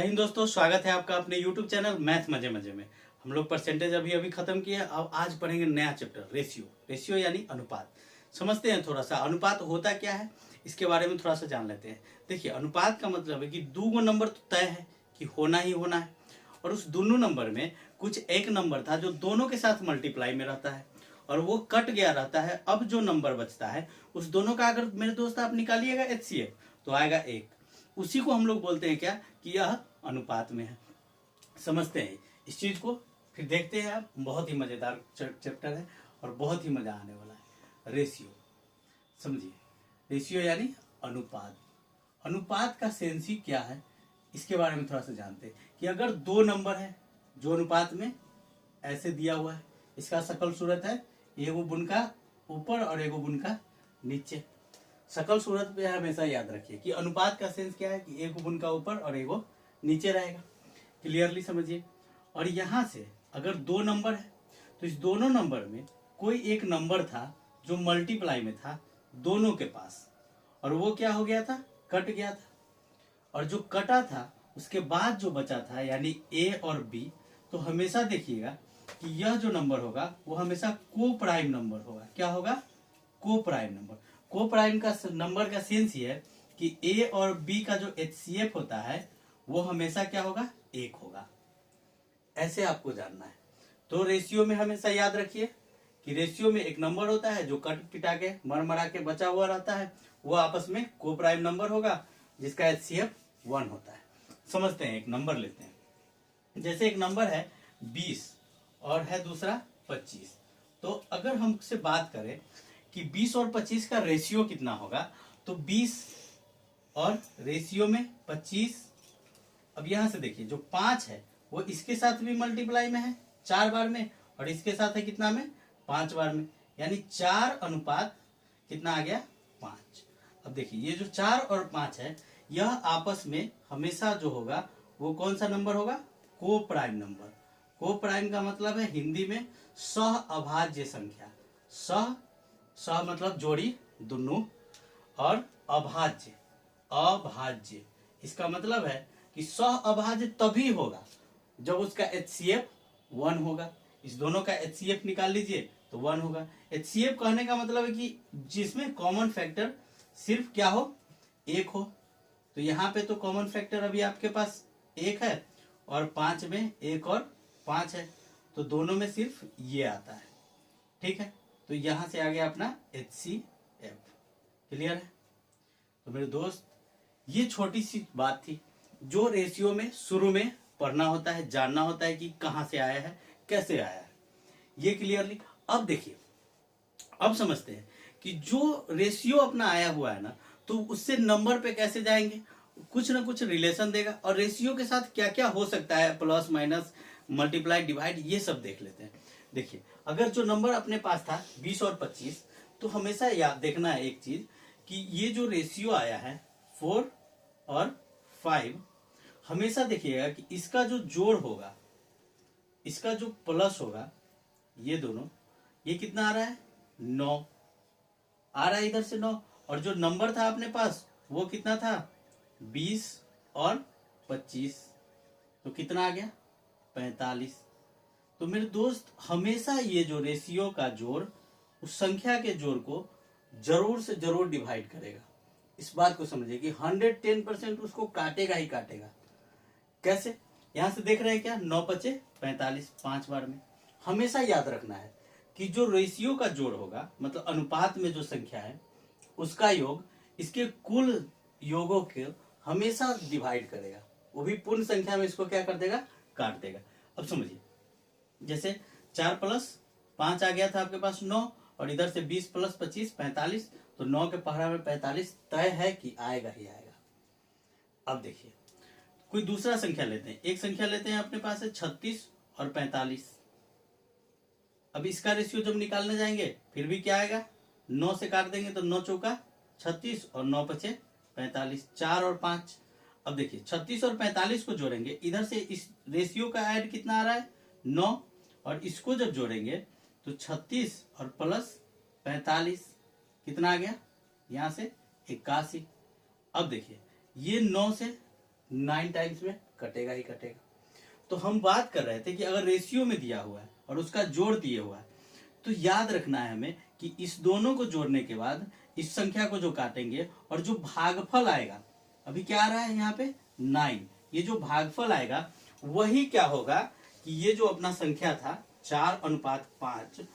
हिंद दोस्तों, स्वागत है आपका अपने YouTube चैनल मैथ मजे मजे में। हम लोग परसेंटेज अभी अभी खत्म किए। अब आज पढ़ेंगे नया चैप्टर रेशियो यानी अनुपात। समझते हैं थोड़ा सा अनुपात होता क्या है, इसके बारे में थोड़ा सा जान लेते हैं। देखिए, अनुपात का मतलब है कि दो गो नंबर तो तय है कि होना ही होना है, और उस दोनों नंबर में कुछ एक नंबर था जो दोनों के साथ मल्टीप्लाई में रहता है और वो कट गया रहता है। अब जो नंबर बचता है उस दोनों का अगर मेरे दोस्त आप निकालिएगा HCF तो आएगा एक। उसी को हम लोग बोलते हैं क्या कि यह अनुपात में है। समझते हैं इस चीज को, फिर देखते हैं। आप बहुत ही मजेदार चैप्टर है और बहुत ही मजा आने वाला है। रेशियो समझिए, रेशियो यानी अनुपात। अनुपात का सेंस ही क्या है इसके बारे में थोड़ा सा जानते हैं कि अगर दो नंबर है जो अनुपात में ऐसे दिया हुआ है, इसका शकल सूरत है एगो बुनका ऊपर और एगो बुनका नीचे। शकल सूरत पे हमेशा याद रखिए कि अनुपात का सेंस क्या है कि एगो बुनका ऊपर और एगो नीचे रहेगा। क्लियरली समझिए। और यहां से अगर दो नंबर है तो इस दोनों नंबर में कोई एक नंबर था जो मल्टीप्लाई में था दोनों के पास, और वो क्या हो गया था, कट गया था। और जो कटा था उसके बाद जो बचा था यानी A और B, तो हमेशा देखिएगा कि यह जो नंबर होगा वो हमेशा को प्राइम नंबर होगा। क्या होगा? को प्राइम नंबर। को प्राइम का नंबर का सेंस ये है कि A और B का जो HCF होता है वो हमेशा क्या होगा, एक होगा। ऐसे आपको जानना है। तो रेशियो में हमेशा याद रखिए कि रेशियो में एक नंबर होता है जो कट पिटा के मर मरा के बचा हुआ रहता है, वो आपस में को प्राइम नंबर होगा जिसका HCF 1 होता है। समझते हैं, एक नंबर लेते हैं। जैसे एक नंबर है 20 और है दूसरा 25। तो अगर हमसे बात करें कि 20 और 25 का रेशियो कितना होगा, तो 20 और रेशियो में 25। अब यहां से देखिए, जो 5 है वो इसके साथ भी मल्टीप्लाई में है 4 बार में, और इसके साथ है कितना में, 5 बार में, यानी 4 अनुपात कितना आ गया, 5। अब देखिए, ये जो 4 और 5 है यह आपस में हमेशा जो होगा वो कौन सा नंबर होगा, को प्राइम नंबर। को प्राइम का मतलब है हिंदी में सह अभाज्य संख्या। सह मतलब जोड़ी दोनों, और अभाज्य अभाज्य इसका मतलब है कि सह अभाज्य तभी होगा जब उसका HCF 1 होगा। इस दोनों का HCF निकाल लीजिए तो 1 होगा। HCF कहने का मतलब है कि जिसमें कॉमन फैक्टर सिर्फ क्या हो, एक हो। तो यहाँ पे तो कॉमन फैक्टर अभी आपके पास एक है और 5 में एक और 5 है, तो दोनों में सिर्फ ये आता है। ठीक है, तो यहां से आ गया अपना HCF। क्लियर है? तो मेरे दोस्त, ये छोटी सी बात थी जो रेशियो में शुरू में पढ़ना होता है, जानना होता है कि कहां से आया है, कैसे आया है, ये क्लियरली। अब देखिए, अब समझते हैं कि जो रेशियो अपना आया हुआ है ना, तो उससे नंबर पे कैसे जाएंगे, कुछ ना कुछ रिलेशन देगा। और रेशियो के साथ क्या क्या हो सकता है, प्लस माइनस मल्टीप्लाई डिवाइड, ये सब देख लेते हैं। देखिए, अगर जो नंबर अपने पास था 20 और 25, तो हमेशा याद देखना है एक चीज कि ये जो रेशियो आया है 4 और 5, हमेशा देखिएगा कि इसका जो जोड़ होगा, इसका जो प्लस होगा, ये दोनों, ये कितना आ रहा है, 9 आ रहा है इधर से 9। और जो नंबर था अपने पास वो कितना था, 20 और 25, तो कितना आ गया, 45। तो मेरे दोस्त, हमेशा ये जो रेशियो का जोड़ उस संख्या के जोड़ को जरूर से जरूर डिवाइड करेगा। इस बात को समझिए कि 110% उसको काटेगा ही काटेगा। कैसे? यहां से देख रहे हैं क्या, 9 पचे 45, 5 बार में। हमेशा याद रखना है कि जो रेशियो का जोड़ होगा, मतलब अनुपात में जो संख्या है उसका योग इसके कुल योगों के हमेशा डिवाइड करेगा, वो भी पूर्ण संख्या में इसको क्या कर देगा, काट देगा। अब समझिए, जैसे 4 प्लस 5 आ गया था आपके पास 9, और इधर से 20 प्लस 25 45, तो 9 के पहरा में 45 तय है कि आएगा ही आएगा। अब देखिए, कोई दूसरा संख्या लेते हैं। एक संख्या लेते हैं अपने पास है 36 और 45। अब इसका रेशियो जब निकालने जाएंगे फिर भी क्या आएगा, 9 से काट देंगे तो 9 चौका 36 और 9 पचे 45, 4 और 5। अब देखिए, 36 और 45 को जोड़ेंगे, इधर से इस रेशियो का ऐड कितना आ रहा है, 9, और इसको जब जोड़ेंगे तो 36 और प्लस 45 कितना आ गया, यहां से 81। अब देखिए, ये 9 से 9 टाइम्स में कटेगा ही कटेगा। तो हम बात कर रहे थे कि अगर रेशियो में दिया हुआ है और उसका जोड़ दिया हुआ है तो याद रखना है हमें कि इस दोनों को जोड़ने के बाद इस संख्या को जो काटेंगे और जो भागफल आएगा, अभी क्या आ रहा है यहाँ पे 9, ये जो भागफल आएगा वही क्या होगा कि ये जो अपना संख्या था 4:5,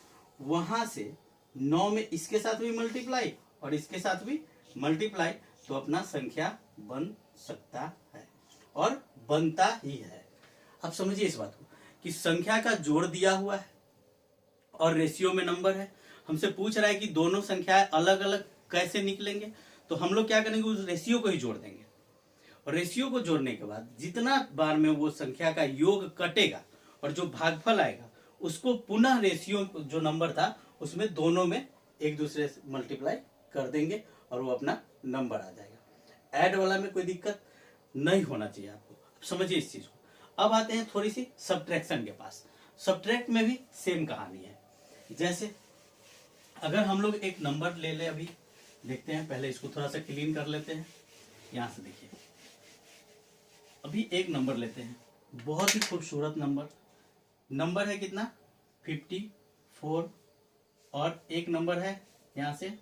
वहां से 9 में इसके साथ भी मल्टीप्लाई और इसके साथ भी मल्टीप्लाई, तो अपना संख्या बन सकता है और बनता ही है। अब समझिए इस बात को कि संख्या का जोड़ दिया हुआ है और रेशियो में नंबर है, हमसे पूछ रहा है कि दोनों संख्याएं अलग अलग कैसे निकलेंगे। तो हम लोग क्या करेंगे, उस रेशियो को ही जोड़ देंगे और रेशियो को जोड़ने के बाद जितना बार में वो संख्या का योग कटेगा और जो भागफल आएगा उसको पुनः रेशियो जो नंबर था उसमें दोनों में एक दूसरे से मल्टीप्लाई कर देंगे और वो अपना नंबर आ जाएगा। ऐड वाला में कोई दिक्कत नहीं होना चाहिए आपको। समझिए इस चीज को। अब आते हैं थोड़ी सी सब्ट्रैक्शन के पास। सब्ट्रैक्ट में भी सेम कहानी है। जैसे अगर हम लोग एक नंबर ले ले, अभी देखते हैं, पहले इसको थोड़ा सा क्लीन कर लेते हैं। यहां से देखिए, अभी एक नंबर लेते हैं, बहुत ही खूबसूरत नंबर है कितना 54 और एक नंबर है यहां से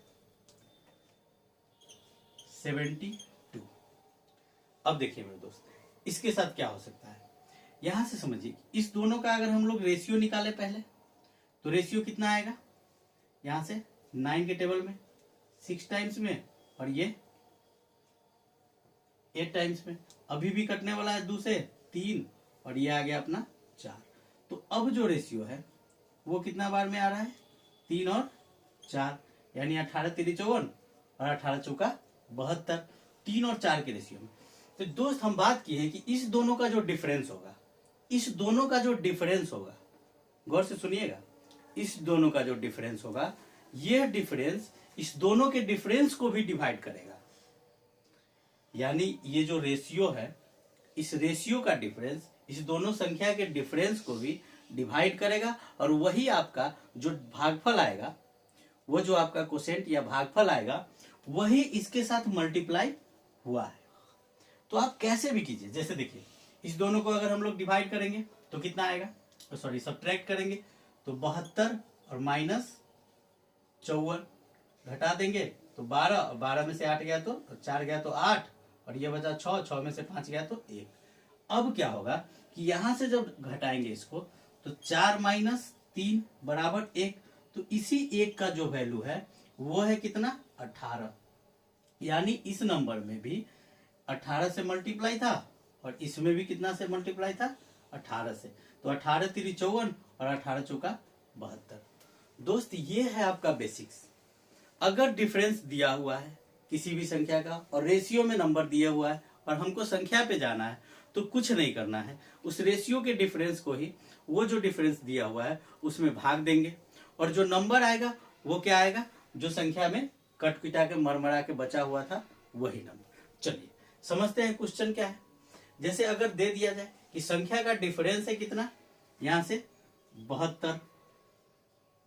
72। अब देखिए मेरे दोस्त, इसके साथ क्या हो सकता है, यहां से समझिए इस दोनों का अगर हम लोग रेशियो निकाले पहले तो रेशियो कितना आएगा, यहां से 9 के टेबल में 6 टाइम्स में और ये 8 टाइम्स में। अभी भी कटने वाला है 2 से 3 और ये आ गया अपना 4। तो अब जो रेशियो है वो कितना बार में आ रहा है, 3 और 4, यानी 18 3 54 और 18 चौका 72, 3 और 4 के रेशियो में। तो दोस्त हम बात की है कि इस दोनों का जो डिफरेंस होगा, इस दोनों का जो डिफरेंस होगा, गौर से सुनिएगा, इस दोनों का जो डिफरेंस होगा, यह डिफरेंस इस दोनों के डिफरेंस को भी डिवाइड करेगा। यानी ये जो रेशियो है, इस रेशियो का डिफरेंस इस दोनों संख्या के डिफरेंस को भी डिवाइड करेगा और वही आपका जो भागफल आएगा, वो जो आपका कोसेंट या भागफल आएगा, वही इसके साथ मल्टीप्लाई हुआ है। तो आप कैसे भी कीजिए, जैसे देखिए इस दोनों को अगर हम लोग डिवाइड करेंगे तो कितना आएगा, सॉरी सब्ट्रैक्ट करेंगे तो 72 और -54 घटा देंगे तो 12 और 12 में से 8 गया तो 4 गया तो 8 और ये बचा 6, 6 में से 5 गया तो 1। अब क्या होगा कि यहां से जब घटाएंगे इसको तो 4 - 3 बराबर 1, तो इसी 1 का जो वैल्यू है वो है कितना 18। यानी इस नंबर में भी 18 से मल्टीप्लाई था और इसमें भी कितना से मल्टीप्लाई था 18 से। तो 18 3 54 और 18 चौका 72। दोस्त ये है आपका बेसिक्स। अगर डिफरेंस दिया हुआ है किसी भी संख्या का और रेशियो में नंबर दिया हुआ है और हमको संख्या पे जाना है तो कुछ नहीं करना है, उस रेशियो के डिफरेंस को ही वो जो डिफरेंस दिया हुआ है उसमें भाग देंगे और जो नंबर आएगा वो क्या आएगा, जो संख्या में कट पिटा के मरमरा के बचा हुआ था वही नंबर। चलिए समझते हैं क्वेश्चन क्या है। जैसे अगर दे दिया जाए कि संख्या का डिफरेंस है कितना, यहां से 72,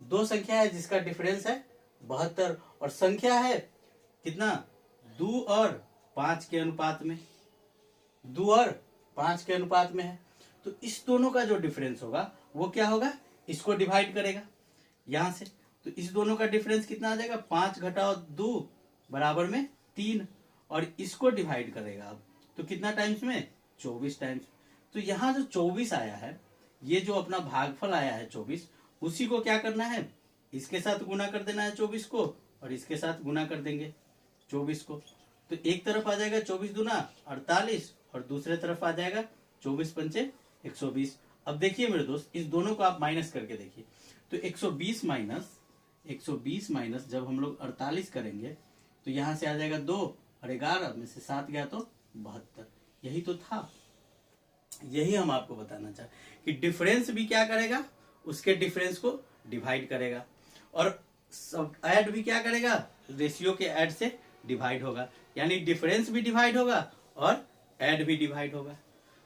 दो संख्या है जिसका डिफरेंस है 72 और संख्या है कितना 2 और 5 के अनुपात में, 2 और 5 के अनुपात में है। तो इस दोनों का जो डिफरेंस होगा वो क्या होगा, इसको डिवाइड करेगा यहां से। तो इस दोनों का डिफरेंस कितना आ जाएगा, 5 घटाओ 2 बराबर में 3 और इसको डिवाइड करेगा अब तो कितना टाइम्स में 24 टाइम्स। तो यहाँ जो 24 आया है, ये जो अपना भागफल आया है 24, उसी को क्या करना है, इसके साथ गुना कर देना है 24 को और इसके साथ गुना कर देंगे 24 को। तो एक तरफ आ जाएगा 24 दूना 48 और दूसरे तरफ आ जाएगा 24 पंचे 120। अब देखिए मेरे दोस्त, इस दोनों को आप माइनस करके देखिए तो 120 माइनस जब हम लोग 48 करेंगे तो यहां से आ जाएगा 2 और 11 में से 7 गया तो 72। यही तो था, यही हम आपको बताना चाहे कि डिफरेंस भी क्या करेगा, उसके डिफरेंस को डिवाइड करेगा और सब ऐड भी क्या करेगा, रेशियो के ऐड से डिवाइड होगा। यानी डिफरेंस भी डिवाइड होगा और ऐड भी डिवाइड होगा।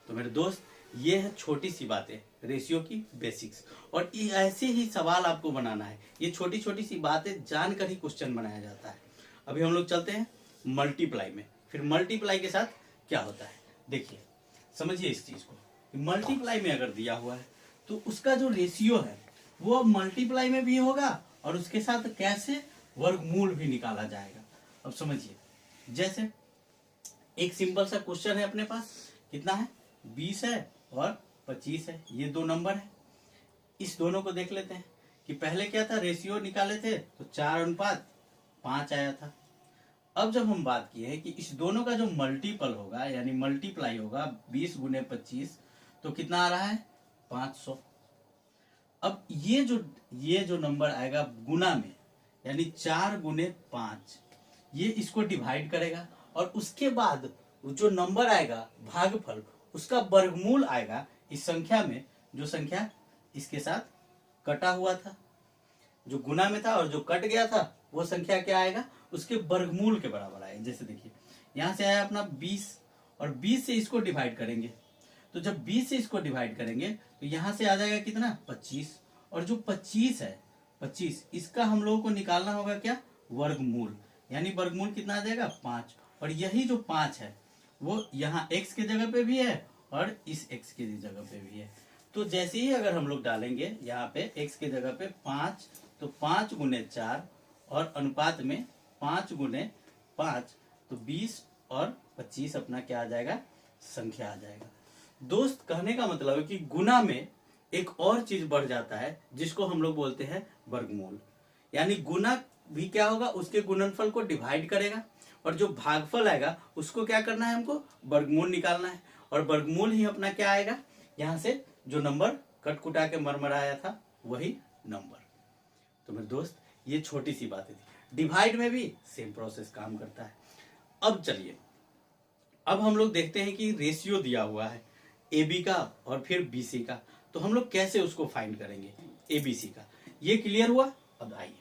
तो मेरे दोस्त ये है छोटी सी बातें रेशियो की बेसिक्स, और ऐसे ही सवाल आपको बनाना है। ये छोटी छोटी सी बातें जानकर ही क्वेश्चन बनाया जाता है। अभी हम लोग चलते हैं मल्टीप्लाई में, फिर मल्टीप्लाई के साथ क्या होता है देखिए। समझिए इस चीज को, मल्टीप्लाई में अगर दिया हुआ है तो उसका जो रेशियो है वो अब मल्टीप्लाई में भी होगा और उसके साथ कैसे वर्गमूल भी निकाला जाएगा। अब समझिए, जैसे एक सिंपल सा क्वेश्चन है अपने पास, कितना है 20 है और 25 है, ये दो नंबर है। इस दोनों को देख लेते हैं कि पहले क्या था, रेशियो निकाले थे तो 4:5 आया था। अब जब हम बात किए हैं कि इस दोनों का जो मल्टीपल होगा यानी मल्टीप्लाई होगा 20 × 25 तो कितना आ रहा है 500। अब ये जो नंबर आएगा गुना में यानी 4 × 5, ये इसको डिवाइड करेगा और उसके बाद जो नंबर आएगा भागफल उसका वर्गमूल आएगा इस संख्या में, जो संख्या इसके साथ कटा हुआ था, जो गुना में था और जो कट गया था वो संख्या क्या आएगा, उसके वर्गमूल के बराबर आएगा। जैसे देखिए यहां से आया अपना 20 और 20 से इसको डिवाइड करेंगे, तो जब 20 से इसको डिवाइड करेंगे तो यहां से आ जाएगा कितना 25, और जो 25 है 25 इसका हम लोगों को निकालना होगा क्या, वर्गमूल, यानी वर्गमूल कितना आ जाएगा 5। और यही जो 5 है वो यहाँ x के जगह पे भी है और इस x की जगह पे भी है। तो जैसे ही अगर हम लोग डालेंगे यहाँ पे x के जगह पे 5 तो 5 × 4 और अनुपात में 5 × 5 तो 20 और 25 अपना क्या आ जाएगा, संख्या आ जाएगा। दोस्त कहने का मतलब है कि गुना में एक और चीज बढ़ जाता है जिसको हम लोग बोलते हैं वर्गमूल, यानी गुना भी क्या होगा, उसके गुणनफल को डिवाइड करेगा और जो भागफल आएगा उसको क्या करना है, हमको वर्गमूल निकालना है और वर्गमूल ही अपना क्या आएगा, यहाँ से जो नंबर कटकुटा के मरमराया था वही नंबर। तो मेरे दोस्त ये छोटी सी बातें थी। डिवाइड में भी सेम प्रोसेस काम करता है। अब चलिए, अब हम लोग देखते हैं कि रेशियो दिया हुआ है AB का और फिर BC का, तो हम लोग कैसे उसको फाइंड करेंगे ABC का, ये क्लियर हुआ। अब आइए,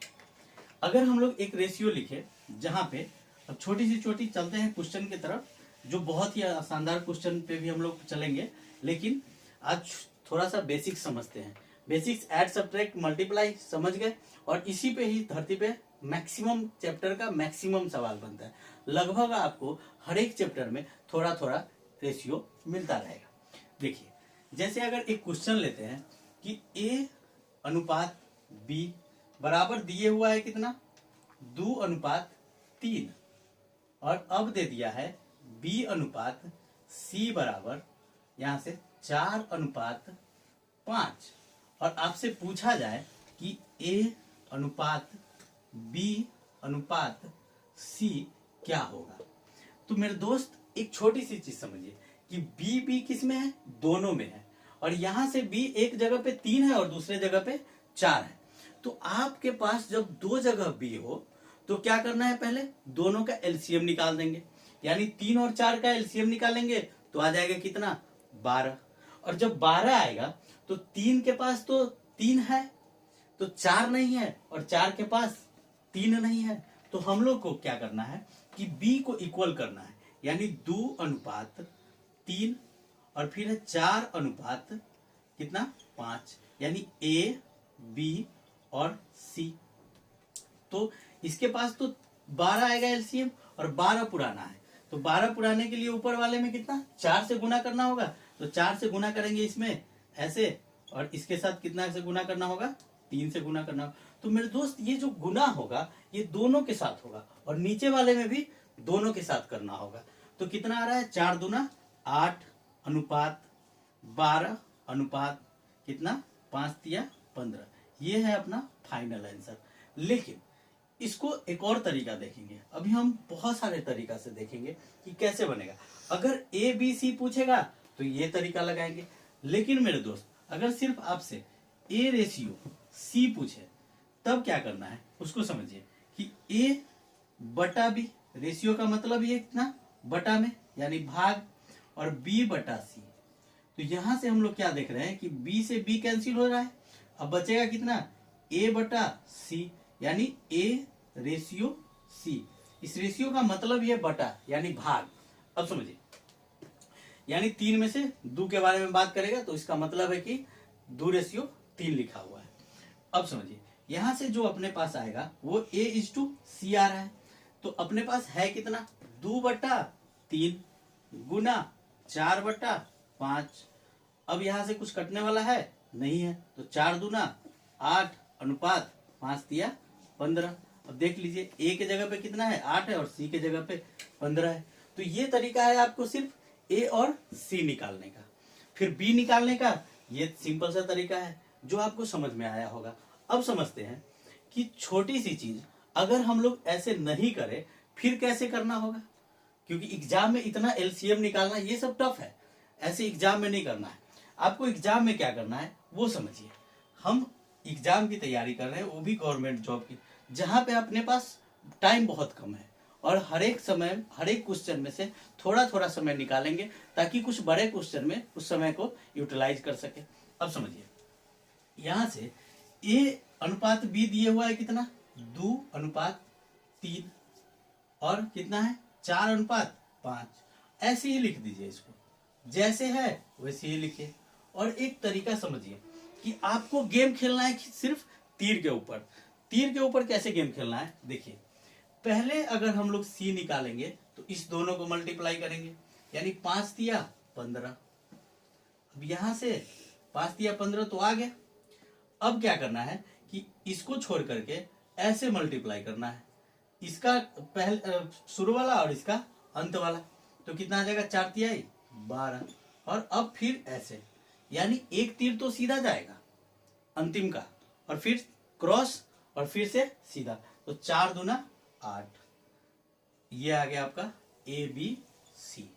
अगर हम लोग एक रेशियो लिखे जहां पे, अब छोटी सी छोटी चलते हैं क्वेश्चन की तरफ, जो बहुत ही शानदार क्वेश्चन पे भी हम लोग चलेंगे, लेकिन आज थोड़ा सा बेसिक समझते हैं। बेसिक्स ऐड सब्ट्रैक्ट मल्टीप्लाई समझ गए और इसी पे ही धरती पे मैक्सिमम चैप्टर का मैक्सिमम सवाल बनता है। लगभग आपको हर एक चैप्टर में थोड़ा थोड़ा रेशियो मिलता रहेगा। देखिए, जैसे अगर एक क्वेश्चन लेते हैं कि A/B बराबर दिए हुआ है कितना 2/3 और अब दे दिया है B/C बराबर यहां से 4/5 और आपसे पूछा जाए कि A/B/C क्या होगा। तो मेरे दोस्त एक छोटी सी चीज समझिए कि B किस में है, दोनों में है, और यहां से B एक जगह पे 3 है और दूसरे जगह पे 4 है। तो आपके पास जब दो जगह B हो तो क्या करना है, पहले दोनों का एलसीएम निकाल देंगे, यानी 3 और 4 का एलसीएम निकालेंगे तो आ जाएगा कितना 12, और जब 12 आएगा तो 3 के पास तो 3 है तो 4 नहीं है और 4 के पास 3 नहीं है, तो हम लोग को क्या करना है कि B को इक्वल करना है, यानी 2/3 और फिर है 4/5 यानी A, B और C। तो इसके पास तो 12 आएगा एलसीएम और 12 पुराना है, तो 12 पुराने के लिए ऊपर वाले में कितना 4 से गुना करना होगा, तो 4 से गुना करेंगे इसमें ऐसे, और इसके साथ कितना से गुना करना होगा 3 से गुना करना होगा। तो मेरे दोस्त ये जो गुना होगा ये दोनों के साथ होगा और नीचे वाले में भी दोनों के साथ करना होगा। तो कितना आ रहा है 4 दूना 8/12 अनुपात कितना 5 तिया 15, ये है अपना फाइनल आंसर। लेकिन इसको एक और तरीका देखेंगे, अभी हम बहुत सारे तरीका से देखेंगे कि कैसे बनेगा। अगर ABC पूछेगा तो ये तरीका लगाएंगे, लेकिन मेरे दोस्त अगर सिर्फ आपसे A/C पूछे तब क्या करना है उसको समझिए कि A/B, रेशियो का मतलब ये कितना बटा में यानी भाग, और B/C। तो यहां से हम लोग क्या देख रहे हैं कि B से B कैंसिल हो रहा है, अब बचेगा कितना A/C यानी A/C। इस रेशियो का मतलब ये बटा यानी भाग। अब समझिए, यानी 3 में से 2 के बारे में बात करेगा तो इसका मतलब है कि 2/3 लिखा हुआ है। अब समझिए, यहां से जो अपने पास आएगा वो A/C आ रहा है, तो अपने पास है कितना 2/3 गुना 4/5 5। अब यहाँ से कुछ कटने वाला है नहीं है, तो 4 दूना 8 अनुपात 5 दिया 15। अब देख लीजिए ए के जगह पे कितना है 8 है और सी के जगह पे 15 है। तो ये तरीका है आपको सिर्फ ए और सी निकालने का। फिर बी निकालने का ये सिंपल सा तरीका है जो आपको समझ में आया होगा। अब समझते हैं कि छोटी सी चीज अगर हम लोग ऐसे नहीं करें फिर कैसे करना होगा, क्योंकि एग्जाम में इतना एलसीएम निकालना ये सब टफ है, ऐसे एग्जाम में नहीं करना है। आपको एग्जाम में क्या करना है वो समझिए। हम एग्जाम की तैयारी कर रहे हैं, वो भी गवर्नमेंट जॉब की, जहां पे अपने पास टाइम बहुत कम है और हर एक क्वेश्चन में से थोड़ा थोड़ा समय निकालेंगे ताकि कुछ बड़े क्वेश्चन में उस समय को यूटिलाइज कर सके। अब समझिए यहां से ए अनुपात बी दिए हुआ है कितना 2 अनुपात 3 और कितना है 4 अनुपात 5। ऐसे ही लिख दीजिए, इसको जैसे है वैसे ही लिखिए। और एक तरीका समझिए कि आपको गेम खेलना है कि सिर्फ तीर के ऊपर। तीर के ऊपर कैसे गेम खेलना है देखिए, पहले अगर हम लोग सी निकालेंगे तो इस दोनों को मल्टीप्लाई करेंगे, यानी 5 दिया 15। अब यहां से 5 दिया 15 तो आ गया। अब क्या करना है कि इसको छोड़ करके ऐसे मल्टीप्लाई करना है, इसका पहले शुरू वाला और इसका अंत वाला, तो कितना आ जाएगा 4 तिहाई 12। और अब फिर ऐसे, यानी एक तीर तो सीधा जाएगा अंतिम का और फिर क्रॉस और फिर से सीधा, तो 4 दूना 8। ये आ गया आपका ए बी सी।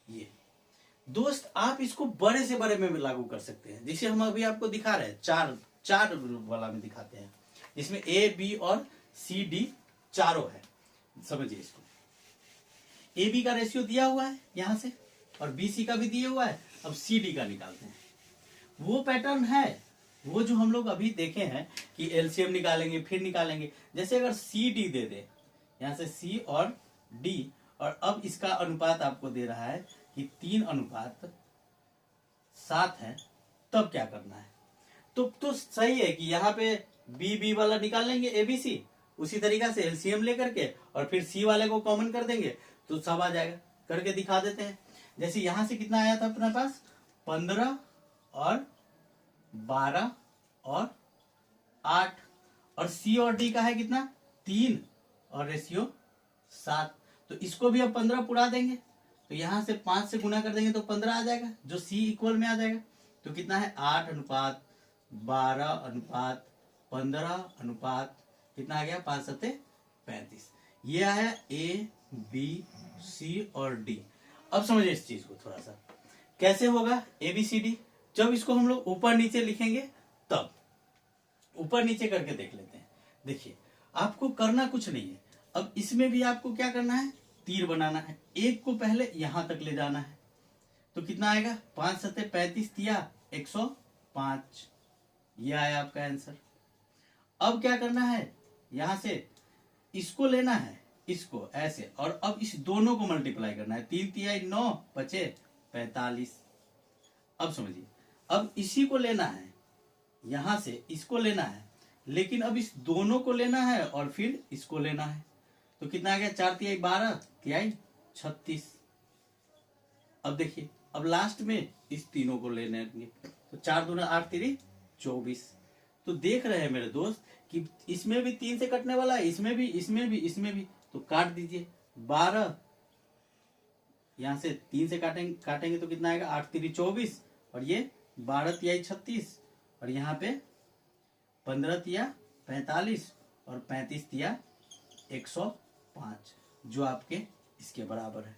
ये दोस्त आप इसको बड़े से बड़े में लागू कर सकते हैं, जिसे हम अभी आपको दिखा रहे हैं चार वाला में दिखाते हैं, जिसमें ए बी और सी डी चारों है। समझिए इसको, ए बी का रेशियो दिया हुआ है यहां से और बी सी का भी दिया हुआ है। अब सी डी का निकालते हैं। वो पैटर्न है वो जो हम लोग अभी देखे हैं कि एलसीएम निकालेंगे फिर निकालेंगे। जैसे अगर सी डी दे दे, यहां से सी और डी, और अब इसका अनुपात आपको दे रहा है कि 3 अनुपात 7 है, तब क्या करना है। तो सही है कि यहाँ पे बी वाला निकाल लेंगे एबीसी, उसी तरीका से एलसीएम लेकर के और फिर सी वाले को कॉमन कर देंगे तो सब आ जाएगा। करके दिखा देते हैं। जैसे यहां से कितना आया था अपने पास 15 और 12 और 8, और सी और डी का है कितना 3 और रेशियो 7। तो इसको भी अब 15 पुरा देंगे, तो यहां से 5 से गुना कर देंगे तो 15 आ जाएगा, जो सी इक्वल में आ जाएगा। तो कितना है 8 अनुपात 12 अनुपात 15 अनुपात कितना आ गया 5 7 35। ये आया ए बी सी और डी। अब समझिए इस चीज को थोड़ा सा कैसे होगा ए बी सी डी। जब इसको हम लोग ऊपर नीचे लिखेंगे तब ऊपर नीचे करके देख लेते हैं। देखिए आपको करना कुछ नहीं है। अब इसमें भी आपको क्या करना है, तीर बनाना है। एक को पहले यहां तक ले जाना है, तो कितना आएगा 5 7 35 तिया 105। ये आया आपका आंसर। अब क्या करना है, यहां से इसको लेना है, इसको ऐसे, और अब इस दोनों को मल्टीप्लाई करना है। 3 तिया 9 बचे 45। अब समझिए, अब इसी को लेना है, यहां से इसको लेना है, लेकिन अब इस दोनों को लेना है और फिर इसको लेना है। तो कितना आ गया 4 तिहाई 12 तिहाई 36। अब देखिए, अब लास्ट में इस तीनों को लेने, तो 4 दूना 8 तिरी 24। तो देख रहे हैं मेरे दोस्त कि इसमें भी 3 से कटने वाला है, इसमें भी, तो काट दीजिए। 12 यहां से 3 से काटेंगे तो कितना आएगा 8 तिरी 24, और ये 12 तिहाई 36, और यहाँ पे 15 तिया 45 और 35 तिया 105, जो आपके इसके बराबर है।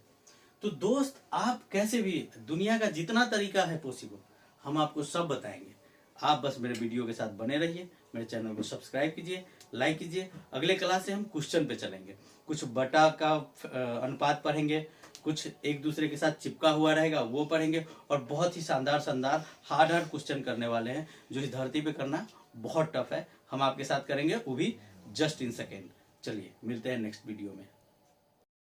तो दोस्त आप कैसे भी दुनिया का जितना तरीका है पॉसिबल हम आपको सब बताएंगे। आप बस मेरे वीडियो के साथ बने रहिए, मेरे चैनल को सब्सक्राइब कीजिए, लाइक कीजिए। अगले क्लास से हम क्वेश्चन पे चलेंगे, कुछ बटा का अनुपात पढ़ेंगे, कुछ एक दूसरे के साथ चिपका हुआ रहेगा वो पढ़ेंगे, और बहुत ही शानदार हार्ड क्वेश्चन करने वाले हैं जो इस धरती पे करना बहुत टफ है। हम आपके साथ करेंगे, वो भी जस्ट इन सेकेंड। चलिए मिलते हैं नेक्स्ट वीडियो में।